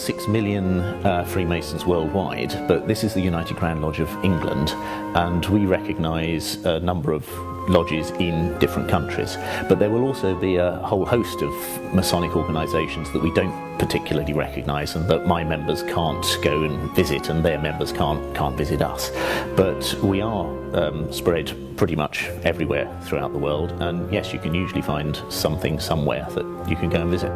about 6 million Freemasons worldwide, but this is the United Grand Lodge of England, and we recognise a number of lodges in different countries. But there will also be a whole host of Masonic organisations that we don't particularly recognise and that my members can't go and visit, and their members can't visit us. But we are spread pretty much everywhere throughout the world, and yes, you can usually find something somewhere that you can go and visit.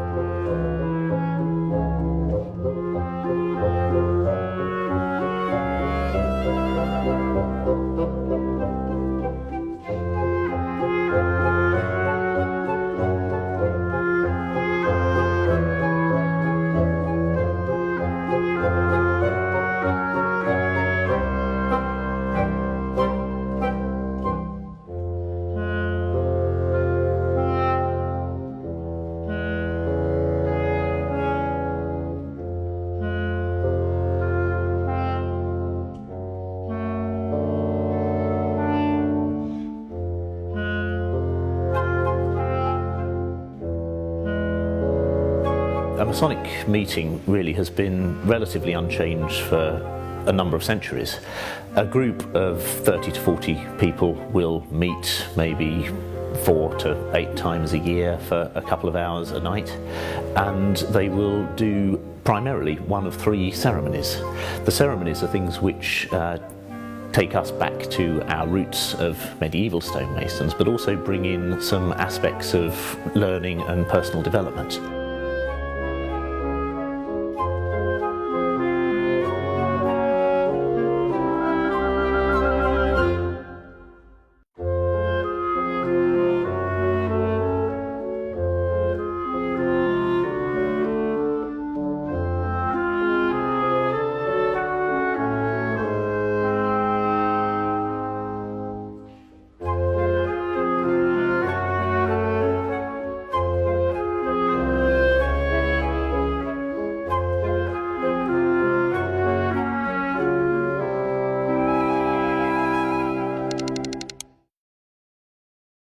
A Masonic meeting really has been relatively unchanged for a number of centuries. A group of 30 to 40 people will meet maybe 4 to 8 times a year for a couple of hours a night, and they will do primarily one of 3 ceremonies. The ceremonies are things which take us back to our roots of medieval stonemasons, but also bring in some aspects of learning and personal development.